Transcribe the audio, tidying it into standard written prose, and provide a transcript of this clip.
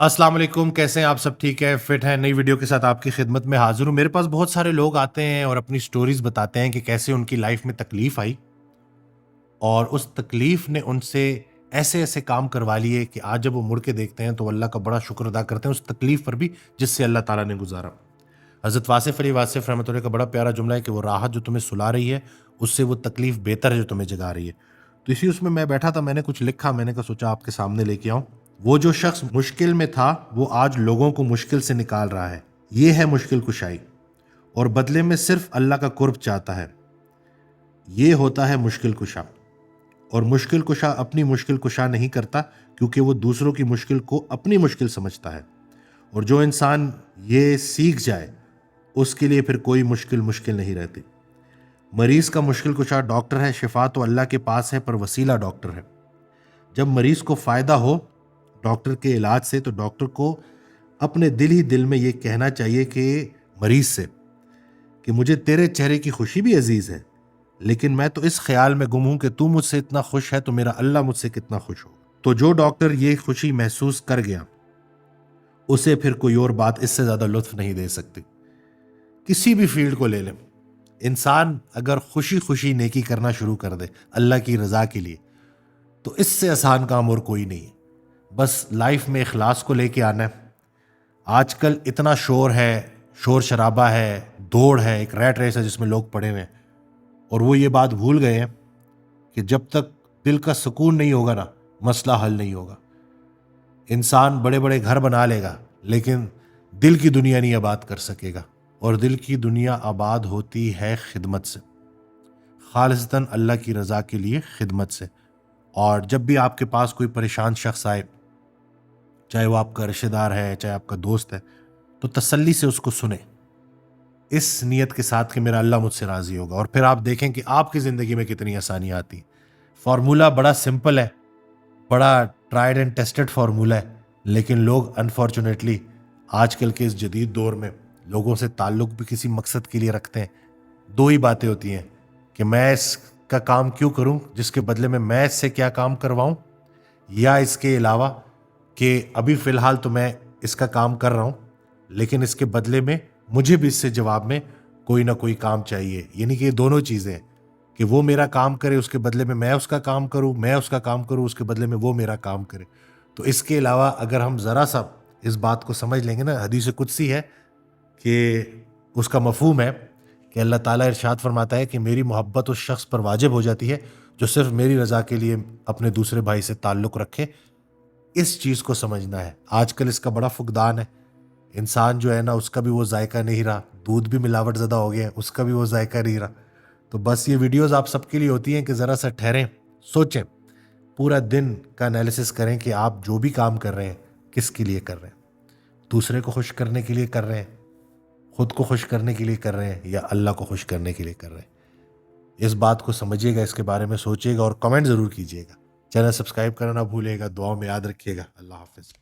अस्सलाम वालेकुम, कैसे हैं आप? सब ठीक है, फिट हैं? नई वीडियो के साथ आपकी खिदमत में हाजिर हूँ। मेरे पास बहुत सारे लोग आते हैं और अपनी स्टोरीज बताते हैं कि कैसे उनकी लाइफ में तकलीफ आई और उस तकलीफ ने उनसे ऐसे ऐसे काम करवा लिए कि आज जब वो मुड़ के देखते हैं तो अल्लाह का बड़ा शुक्र अदा करते हैं उस तकलीफ पर भी जिससे अल्लाह ताला ने गुजारा। हज़रत वासिफ़ अली वासिफ़ रहमतुल्लाह का बड़ा प्यारा जुमला है कि वो राहत जो तुम्हें सुला रही है उससे वो तकलीफ बेहतर है जो तुम्हें जगा रही है। तो इसी उसमें मैं बैठा था, मैंने कुछ लिखा, मैंने कहा सोचा आपके सामने लेके आऊँ। वो जो शख्स मुश्किल में था वो आज लोगों को मुश्किल से निकाल रहा है। ये है मुश्किल कुशाई और बदले में सिर्फ अल्लाह का कुर्ब चाहता है। ये होता है मुश्किल कुशा। और मुश्किल कुशा अपनी मुश्किल कुशा नहीं करता क्योंकि वो दूसरों की मुश्किल को अपनी मुश्किल समझता है। और जो इंसान ये सीख जाए उसके लिए फिर कोई मुश्किल मुश्किल नहीं रहती। मरीज का मुश्किल कुशा डॉक्टर है, शिफा तो अल्लाह के पास है पर वसीला डॉक्टर है। जब मरीज को फ़ायदा हो डॉक्टर के इलाज से तो डॉक्टर को अपने दिल ही दिल में ये कहना चाहिए कि मरीज से कि मुझे तेरे चेहरे की खुशी भी अजीज़ है, लेकिन मैं तो इस ख्याल में गुम हूं कि तू मुझसे इतना खुश है तो मेरा अल्लाह मुझसे कितना खुश हो। तो जो डॉक्टर ये खुशी महसूस कर गया उसे फिर कोई और बात इससे ज़्यादा लुत्फ नहीं दे सकती। किसी भी फील्ड को ले लें, इंसान अगर खुशी खुशी नेकी करना शुरू कर दे अल्लाह की रज़ा के लिए तो इससे आसान काम और कोई नहीं है। बस लाइफ में इखलास को लेके आना है। आजकल इतना शोर है, शोर शराबा है, दौड़ है, एक रैट रेस है जिसमें लोग पड़े हुए हैं और वो ये बात भूल गए हैं कि जब तक दिल का सुकून नहीं होगा ना मसला हल नहीं होगा। इंसान बड़े बड़े घर बना लेगा लेकिन दिल की दुनिया नहीं आबाद कर सकेगा और दिल की दुनिया आबाद होती है खिदमत से, खालिसतन अल्लाह की रज़ा के लिए खिदमत से। और जब भी आपके पास कोई परेशान शख्स आए, चाहे वो आपका रिश्तेदार है चाहे आपका दोस्त है, तो तसल्ली से उसको सुने इस नीयत के साथ कि मेरा अल्लाह मुझसे राज़ी होगा और फिर आप देखें कि आपकी ज़िंदगी में कितनी आसानियाँ आती हैं। फार्मूला बड़ा सिंपल है, बड़ा ट्राइड एंड टेस्टेड फार्मूला है, लेकिन लोग अनफॉर्चुनेटली आजकल के इस जदीद दौर में लोगों से ताल्लुक़ भी किसी मकसद के लिए रखते हैं। दो ही बातें होती हैं कि मैं इसका काम क्यों करूं जिसके बदले में मैं इससे क्या काम करवाऊं, या इसके अलावा कि अभी फ़िलहाल तो मैं इसका काम कर रहा हूं लेकिन इसके बदले में मुझे भी इससे जवाब में कोई ना कोई काम चाहिए। यानी कि ये दोनों चीज़ें हैं कि वो मेरा काम करे उसके बदले में मैं उसका काम करूं, मैं उसका काम करूं उसके बदले में वो मेरा काम करे। तो इसके अलावा अगर हम ज़रा सा इस बात को समझ लेंगे ना, हदीस कुदसी है कि उसका मफहूम है कि अल्लाह ताला इरशाद फरमाता है कि मेरी मोहब्बत उस शख्स पर वाजिब हो जाती है जो सिर्फ मेरी रज़ा के लिए अपने दूसरे भाई से ताल्लुक़ रखे। इस चीज़ को समझना है। आजकल इसका बड़ा फुकदान है। इंसान जो है ना उसका भी वो जायका नहीं रहा, दूध भी मिलावट ज़्यादा हो गया है, उसका भी वो जायका नहीं रहा। तो बस ये वीडियोस आप सबके लिए होती हैं कि ज़रा सा ठहरें, सोचें, पूरा दिन का एनालिसिस करें कि आप जो भी काम कर रहे हैं किसके लिए कर रहे हैं। दूसरे को खुश करने के लिए कर रहे हैं, खुद को खुश करने के लिए कर रहे हैं, या अल्लाह को खुश करने के लिए कर रहे हैं। इस बात को समझिएगा, इसके बारे में सोचिएगा और कमेंट ज़रूर कीजिएगा। चैनल सब्सक्राइब करना ना भूलिएगा। दुआओं में याद रखिएगा। अल्लाह हाफिज़।